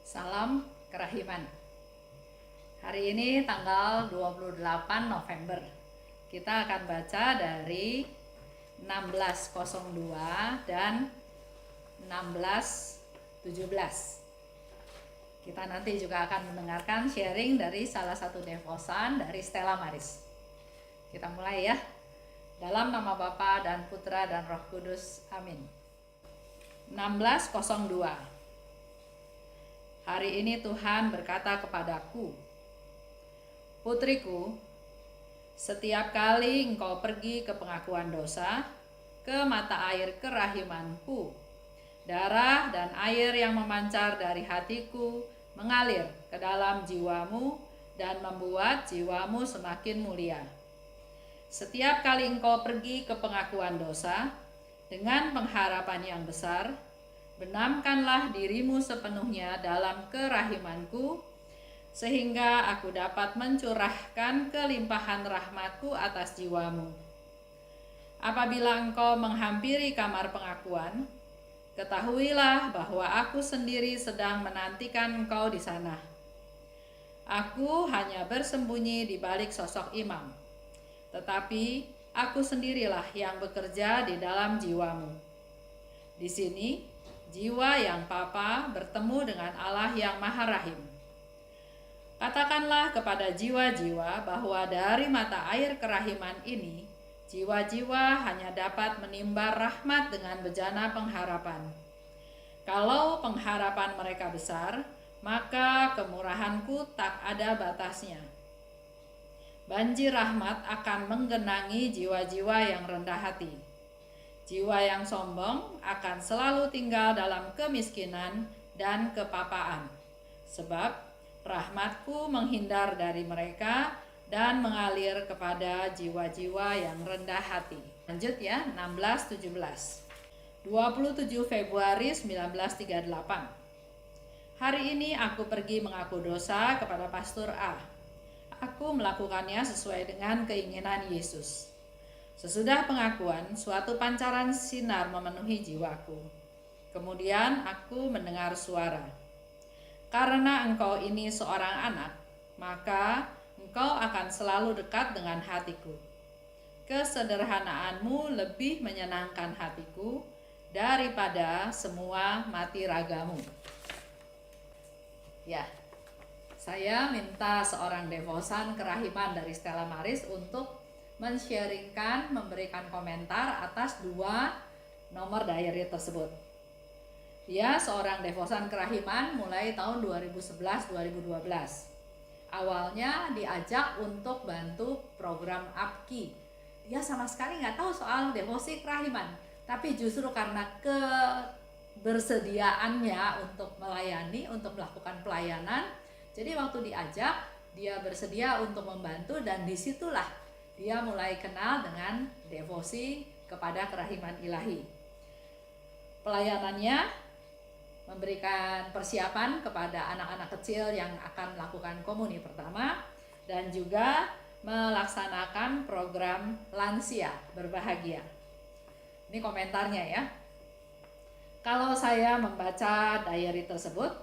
Salam Kerahiman. Hari ini tanggal 28 November. Kita akan baca dari 1602 dan 1617. Kita nanti juga akan mendengarkan sharing dari salah satu devosan dari Stella Maris. Kita mulai ya. Dalam nama Bapa dan Putra dan Roh Kudus. Amin. 1602. Hari ini Tuhan berkata kepadaku, "Putriku, setiap kali engkau pergi ke pengakuan dosa, ke mata air kerahimanku, darah dan air yang memancar dari hatiku mengalir ke dalam jiwamu dan membuat jiwamu semakin mulia. Setiap kali engkau pergi ke pengakuan dosa dengan pengharapan yang besar, benamkanlah dirimu sepenuhnya dalam kerahimanku, sehingga aku dapat mencurahkan kelimpahan rahmatku atas jiwamu. Apabila engkau menghampiri kamar pengakuan, ketahuilah bahwa aku sendiri sedang menantikan engkau di sana. Aku hanya bersembunyi di balik sosok imam, tetapi aku sendirilah yang bekerja di dalam jiwamu. Di sini, jiwa yang papa bertemu dengan Allah yang Maha Rahim. Katakanlah kepada jiwa-jiwa bahwa dari mata air kerahiman ini, jiwa-jiwa hanya dapat menimba rahmat dengan bejana pengharapan. Kalau pengharapan mereka besar, maka kemurahanku tak ada batasnya. Banjir rahmat akan menggenangi jiwa-jiwa yang rendah hati. Jiwa yang sombong akan selalu tinggal dalam kemiskinan dan kepapaan, sebab rahmatku menghindar dari mereka dan mengalir kepada jiwa-jiwa yang rendah hati. Lanjut ya, 16-17. 27 Februari 1938. Hari ini aku pergi mengaku dosa kepada Pastor A. Aku melakukannya sesuai dengan keinginan Yesus. Sesudah pengakuan, suatu pancaran sinar memenuhi jiwaku. Kemudian aku mendengar suara, "Karena engkau ini seorang anak, maka engkau akan selalu dekat dengan hatiku. Kesederhanaanmu lebih menyenangkan hatiku daripada semua mati ragamu." Ya, saya minta seorang devosan kerahiman dari Stella Maris untuk men-sharingkan, memberikan komentar atas dua nomor diary tersebut. Dia seorang devosan kerahiman mulai tahun 2011-2012. Awalnya diajak untuk bantu program APKI. Dia sama sekali nggak tahu soal devosi kerahiman, tapi justru karena kebersediaannya untuk melayani, untuk melakukan pelayanan, jadi waktu diajak, dia bersedia untuk membantu, dan disitulah dia mulai kenal dengan devosi kepada kerahiman ilahi. Pelayanannya memberikan persiapan kepada anak-anak kecil yang akan melakukan komuni pertama, dan juga melaksanakan program lansia berbahagia. Ini komentarnya ya. Kalau saya membaca diary tersebut,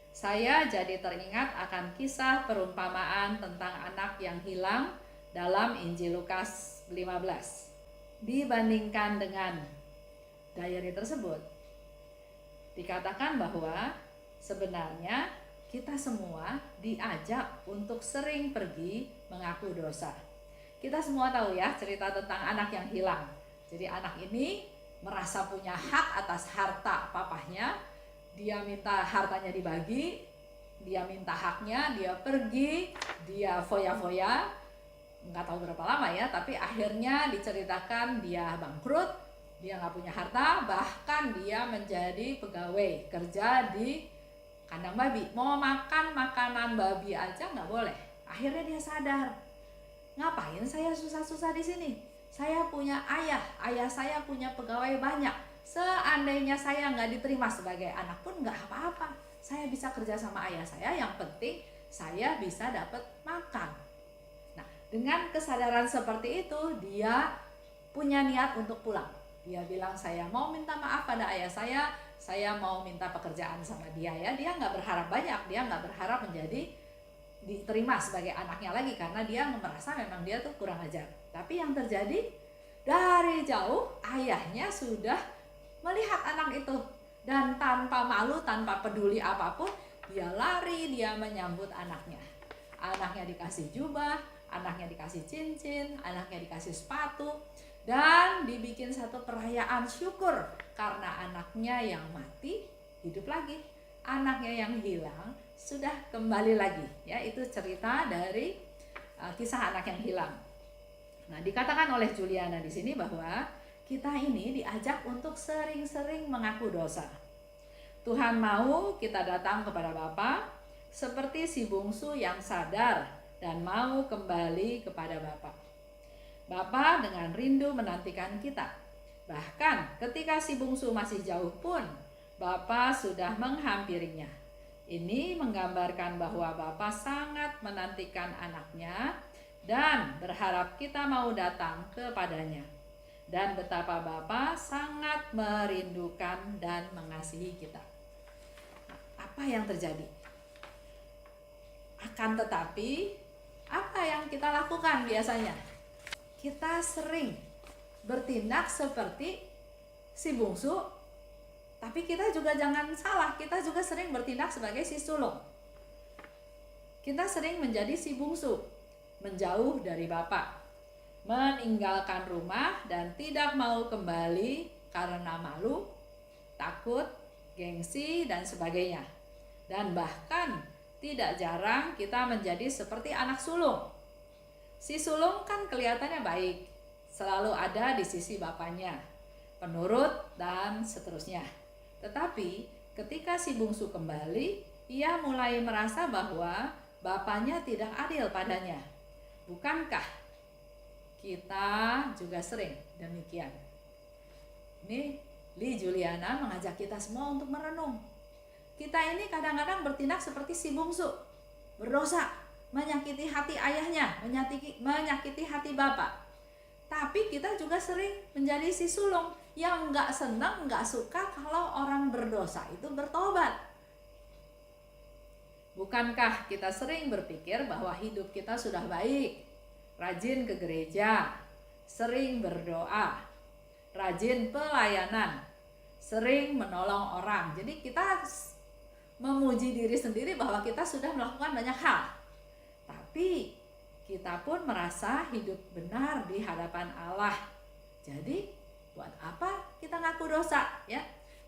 saya jadi teringat akan kisah perumpamaan tentang anak yang hilang dalam Injil Lukas 15. Dibandingkan dengan diary tersebut, dikatakan bahwa sebenarnya kita semua diajak untuk sering pergi mengaku dosa. Kita semua tahu ya cerita tentang anak yang hilang. Jadi anak ini merasa punya hak atas harta papahnya. Dia minta hartanya dibagi, dia minta haknya, dia pergi, dia foya-foya, nggak tahu berapa lama ya, tapi akhirnya diceritakan dia bangkrut, dia nggak punya harta, bahkan dia menjadi pegawai kerja di kandang babi. Mau makan makanan babi aja nggak boleh. Akhirnya dia sadar, ngapain saya susah-susah di sini? Saya punya ayah saya punya pegawai banyak. Seandainya saya nggak diterima sebagai anak pun nggak apa-apa. Saya bisa kerja sama ayah saya, yang penting saya bisa dapat makan. Dengan kesadaran seperti itu, dia punya niat untuk pulang. Dia bilang, "Saya mau minta maaf pada ayah saya saya mau minta pekerjaan sama dia ya, dia nggak berharap banyak, dia nggak berharap menjadi diterima sebagai anaknya lagi karena dia merasa memang dia tuh kurang ajar. Tapi yang terjadi dari jauh ayahnya sudah melihat anak itu dan tanpa malu, tanpa peduli apapun, dia lari, dia menyambut anaknya. Anaknya dikasih jubah, anaknya dikasih cincin, anaknya dikasih sepatu, dan dibikin satu perayaan syukur karena anaknya yang mati hidup lagi, anaknya yang hilang sudah kembali lagi. Ya, itu cerita dari kisah anak yang hilang. Nah, dikatakan oleh Juliana di sini bahwa kita ini diajak untuk sering-sering mengaku dosa. Tuhan mau kita datang kepada Bapa seperti si bungsu yang sadar dan mau kembali kepada Bapa. Bapa dengan rindu menantikan kita. Bahkan ketika si bungsu masih jauh pun, Bapa sudah menghampirinya. Ini menggambarkan bahwa Bapa sangat menantikan anaknya dan berharap kita mau datang kepadanya. Dan betapa Bapa sangat merindukan dan mengasihi kita. Apa yang terjadi? Akan tetapi, apa yang kita lakukan biasanya? Kita sering bertindak seperti si bungsu, tapi kita juga jangan salah, kita juga sering bertindak sebagai si sulung. Kita sering menjadi si bungsu, menjauh dari Bapa, meninggalkan rumah dan tidak mau kembali karena malu, takut, gengsi, dan sebagainya. Dan bahkan tidak jarang kita menjadi seperti anak sulung. Si sulung kan kelihatannya baik, selalu ada di sisi bapaknya, penurut dan seterusnya. Tetapi ketika si bungsu kembali, ia mulai merasa bahwa bapaknya tidak adil padanya. Bukankah kita juga sering demikian? Ini Li Juliana mengajak kita semua untuk merenung. Kita ini kadang-kadang bertindak seperti si bungsu, berdosa, menyakiti hati ayahnya, menyakiti hati bapak. Tapi kita juga sering menjadi si sulung yang nggak senang, nggak suka kalau orang berdosa itu bertobat. Bukankah kita sering berpikir bahwa hidup kita sudah baik, rajin ke gereja, sering berdoa, rajin pelayanan, sering menolong orang. Jadi kita memuji diri sendiri bahwa kita sudah melakukan banyak hal. Tapi kita pun merasa hidup benar di hadapan Allah. Jadi buat apa kita ngaku dosa ya?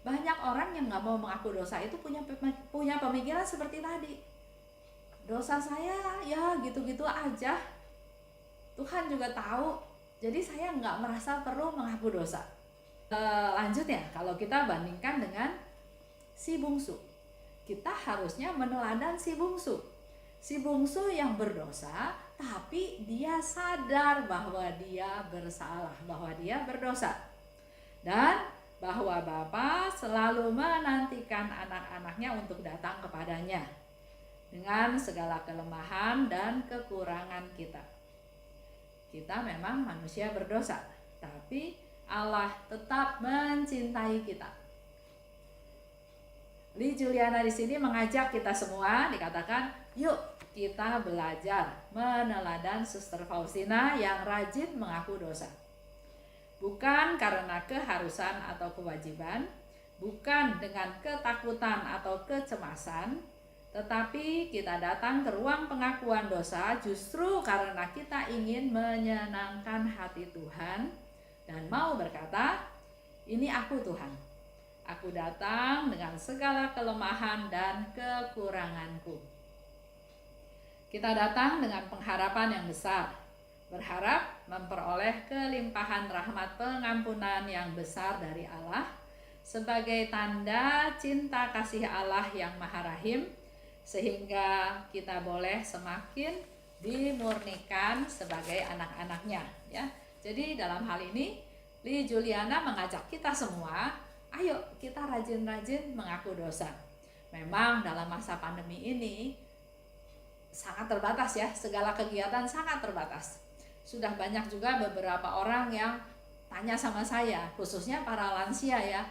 Banyak orang yang nggak mau mengaku dosa itu punya pemikiran seperti tadi. Dosa saya ya gitu-gitu aja. Tuhan juga tahu. Jadi saya nggak merasa perlu mengaku dosa. Lanjutnya, kalau kita bandingkan dengan si bungsu, kita harusnya meneladan si bungsu. Si bungsu yang berdosa, tapi dia sadar bahwa dia bersalah, bahwa dia berdosa. Dan bahwa Bapa selalu menantikan anak-anaknya untuk datang kepadanya dengan segala kelemahan dan kekurangan kita. Kita memang manusia berdosa, tapi Allah tetap mencintai kita. Li Juliana di sini mengajak kita semua, dikatakan, yuk kita belajar meneladan Suster Faustina yang rajin mengaku dosa. Bukan karena keharusan atau kewajiban, bukan dengan ketakutan atau kecemasan, tetapi kita datang ke ruang pengakuan dosa justru karena kita ingin menyenangkan hati Tuhan dan mau berkata, ini aku Tuhan. Aku datang dengan segala kelemahan dan kekuranganku. Kita datang dengan pengharapan yang besar, berharap memperoleh kelimpahan rahmat pengampunan yang besar dari Allah sebagai tanda cinta kasih Allah yang Maha Rahim, sehingga kita boleh semakin dimurnikan sebagai anak-anaknya ya. Jadi dalam hal ini Li Juliana mengajak kita semua, ayo kita rajin-rajin mengaku dosa. Memang dalam masa pandemi ini sangat terbatas ya, segala kegiatan sangat terbatas. Sudah banyak juga beberapa orang yang tanya sama saya, khususnya para lansia ya,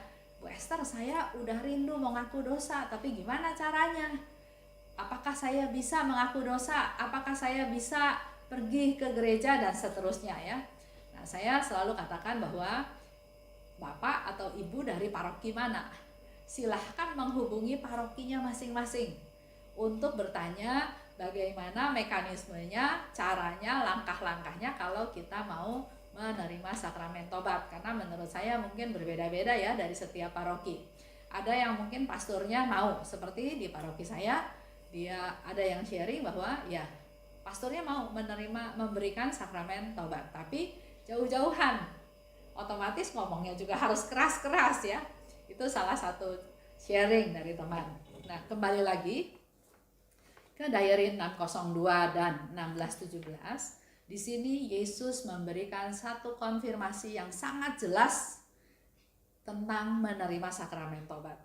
Bu Esther, saya udah rindu mau ngaku dosa, tapi gimana caranya? Apakah saya bisa mengaku dosa? Apakah saya bisa pergi ke gereja dan seterusnya ya? Nah, saya selalu katakan bahwa Bapak atau Ibu dari paroki mana, silahkan menghubungi parokinya masing-masing untuk bertanya bagaimana mekanismenya, caranya, langkah-langkahnya kalau kita mau menerima sakramen tobat. Karena menurut saya mungkin berbeda-beda ya dari setiap paroki. Ada yang mungkin pastornya mau, seperti di paroki saya, dia ada yang sharing bahwa ya pastornya mau memberikan sakramen tobat, tapi jauh-jauhan. Otomatis ngomongnya juga harus keras-keras ya. Itu salah satu sharing dari teman. Nah, kembali lagi ke diary 602 dan 1617. Di sini Yesus memberikan satu konfirmasi yang sangat jelas tentang menerima sakramen tobat.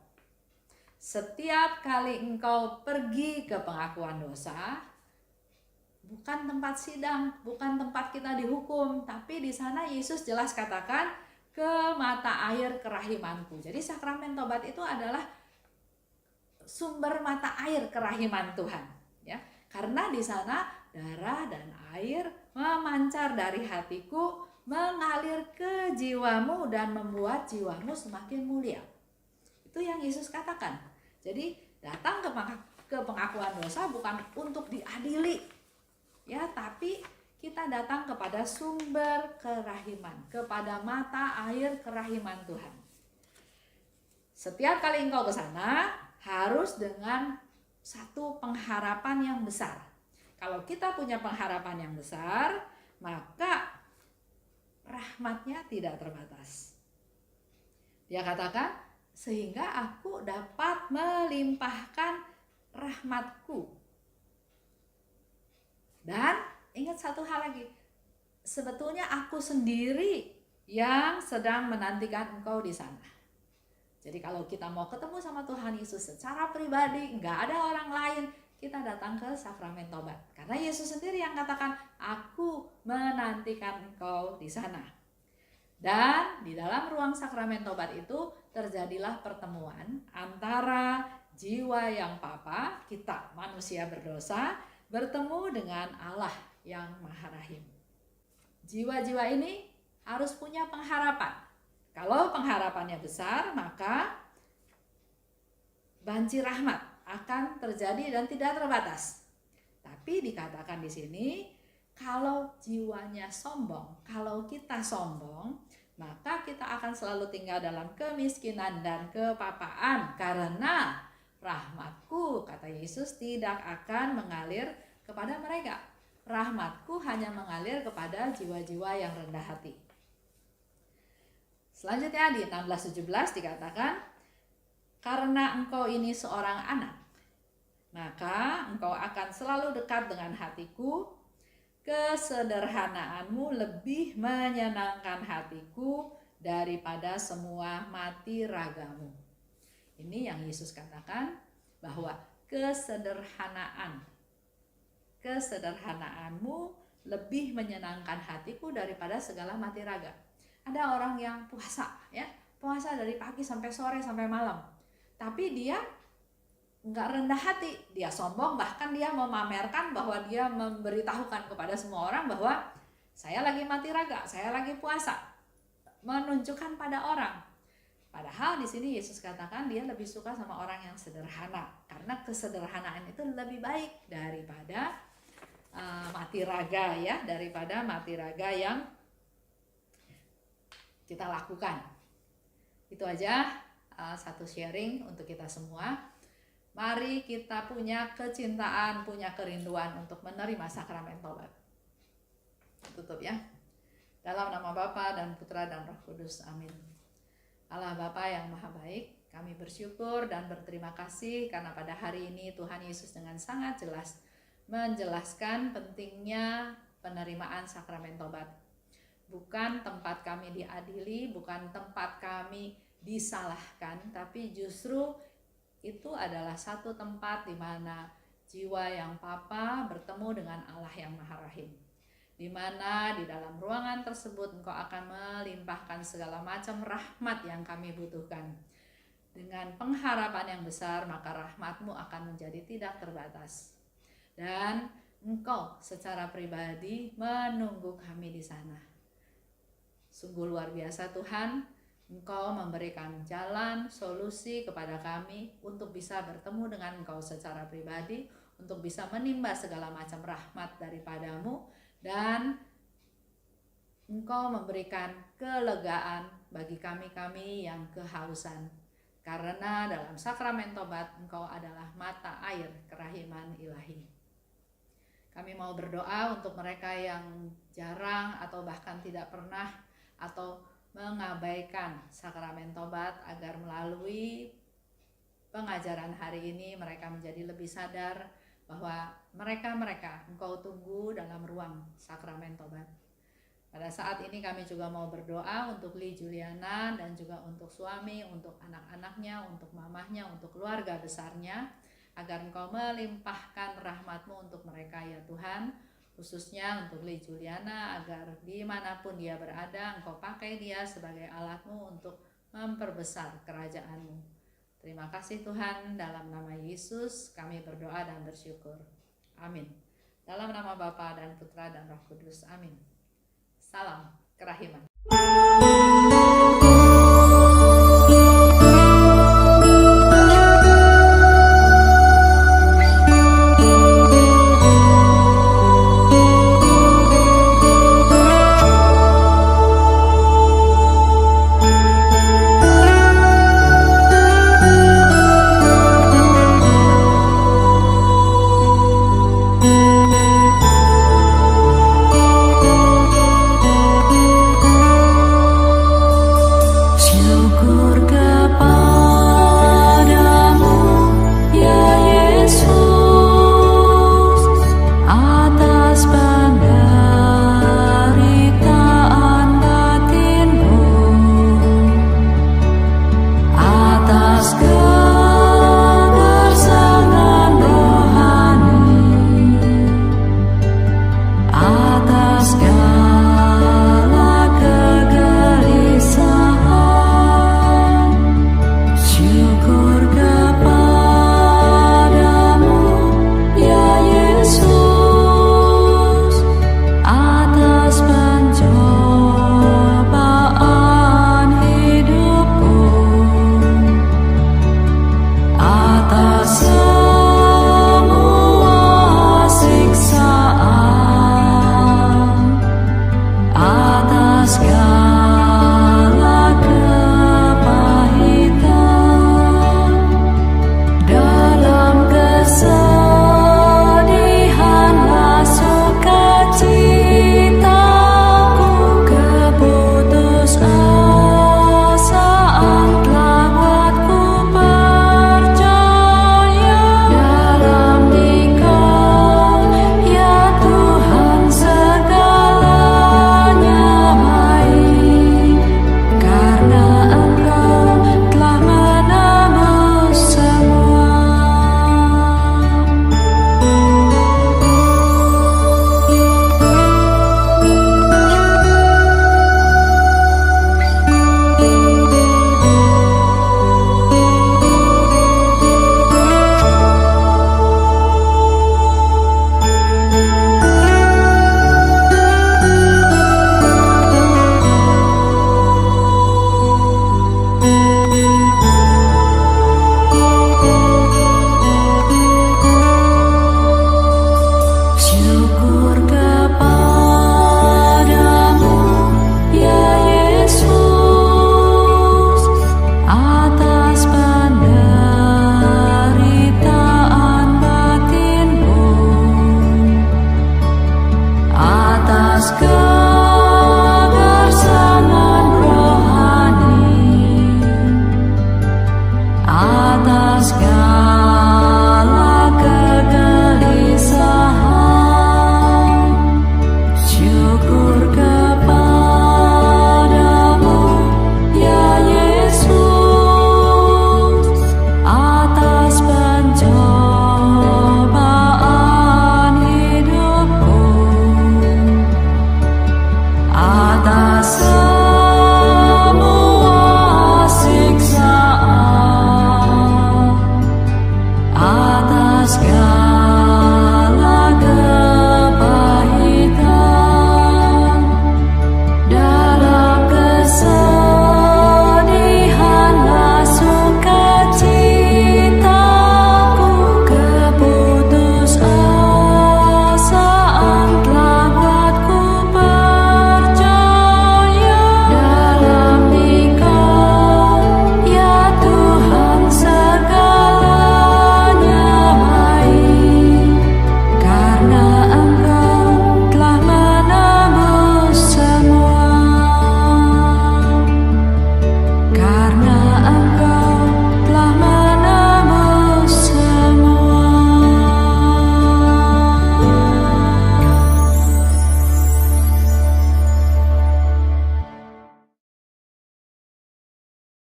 Setiap kali engkau pergi ke pengakuan dosa, bukan tempat sidang, bukan tempat kita dihukum, tapi di sana Yesus jelas katakan, ke mata air kerahimanku. Jadi sakramen tobat itu adalah sumber mata air kerahiman Tuhan, ya. Karena di sana darah dan air memancar dari hatiku, mengalir ke jiwamu dan membuat jiwamu semakin mulia. Itu yang Yesus katakan. Jadi datang ke pengakuan dosa bukan untuk diadili, ya, tapi kita datang kepada sumber kerahiman, kepada mata air kerahiman Tuhan. Setiap kali engkau ke sana harus dengan satu pengharapan yang besar. Kalau kita punya pengharapan yang besar, maka rahmatnya tidak terbatas. Dia katakan, sehingga aku dapat melimpahkan rahmatku. Dan ingat satu hal lagi, sebetulnya aku sendiri yang sedang menantikan engkau di sana. Jadi kalau kita mau ketemu sama Tuhan Yesus secara pribadi, nggak ada orang lain, kita datang ke sakramen tobat. Karena Yesus sendiri yang katakan, aku menantikan engkau di sana. Dan di dalam ruang sakramen tobat itu terjadilah pertemuan antara jiwa yang papa, kita manusia berdosa, bertemu dengan Allah yang Maha Rahim. Jiwa-jiwa ini harus punya pengharapan. Kalau pengharapannya besar, maka banjir rahmat akan terjadi dan tidak terbatas. Tapi dikatakan di sini, kalau jiwanya sombong, kalau kita sombong, maka kita akan selalu tinggal dalam kemiskinan dan kepapaan, karena rahmatku, kata Yesus, tidak akan mengalir kepada mereka. Rahmatku hanya mengalir kepada jiwa-jiwa yang rendah hati. Selanjutnya di 16:17 dikatakan, karena engkau ini seorang anak, maka engkau akan selalu dekat dengan hatiku, kesederhanaanmu lebih menyenangkan hatiku daripada semua mati ragamu. Ini yang Yesus katakan, bahwa kesederhanaanmu lebih menyenangkan hatiku daripada segala mati raga. Ada orang yang puasa, ya, puasa dari pagi sampai sore sampai malam, tapi dia nggak rendah hati, dia sombong, bahkan dia memamerkan bahwa dia memberitahukan kepada semua orang bahwa saya lagi mati raga, saya lagi puasa, menunjukkan pada orang. Padahal di sini Yesus katakan dia lebih suka sama orang yang sederhana, karena kesederhanaan itu lebih baik daripada mati raga, ya, daripada mati raga yang kita lakukan. Itu aja satu sharing untuk kita semua. Mari kita punya kecintaan, punya kerinduan untuk menerima sakramen tobat. Tutup ya. Dalam nama Bapa dan Putra dan Roh Kudus. Amin. Allah Bapa yang Maha Baik, kami bersyukur dan berterima kasih karena pada hari ini Tuhan Yesus dengan sangat jelas menjelaskan pentingnya penerimaan sakramen tobat. Bukan tempat kami diadili, bukan tempat kami disalahkan, tapi justru itu adalah satu tempat di mana jiwa yang papa bertemu dengan Allah yang Maha Rahim, di mana di dalam ruangan tersebut engkau akan melimpahkan segala macam rahmat yang kami butuhkan. dengan pengharapan yang besar, maka rahmat-Mu akan menjadi tidak terbatas. Dan Engkau secara pribadi menunggu kami di sana. Sungguh luar biasa Tuhan, Engkau memberikan jalan, solusi kepada kami untuk bisa bertemu dengan Engkau secara pribadi, untuk bisa menimba segala macam rahmat daripada-Mu, dan Engkau memberikan kelegaan bagi kami-kami yang kehausan. Karena dalam sakramen tobat Engkau adalah mata air kerahiman ilahi. Kami mau berdoa untuk mereka yang jarang atau bahkan tidak pernah atau mengabaikan sakramen tobat, agar melalui pengajaran hari ini mereka menjadi lebih sadar bahwa mereka Engkau tunggu dalam ruang sakramen tobat. Pada saat ini kami juga mau berdoa untuk Li Juliana dan juga untuk suami, untuk anak-anaknya, untuk mamahnya, untuk keluarga besarnya, agar Engkau melimpahkan rahmat-Mu untuk mereka ya Tuhan, khususnya untuk Li Juliana, agar dimanapun dia berada Engkau pakai dia sebagai alat-Mu untuk memperbesar kerajaan-Mu. Terima kasih Tuhan, dalam nama Yesus kami berdoa dan bersyukur. Amin. Dalam nama Bapa dan Putra dan Roh Kudus. Amin. Salam kerahiman.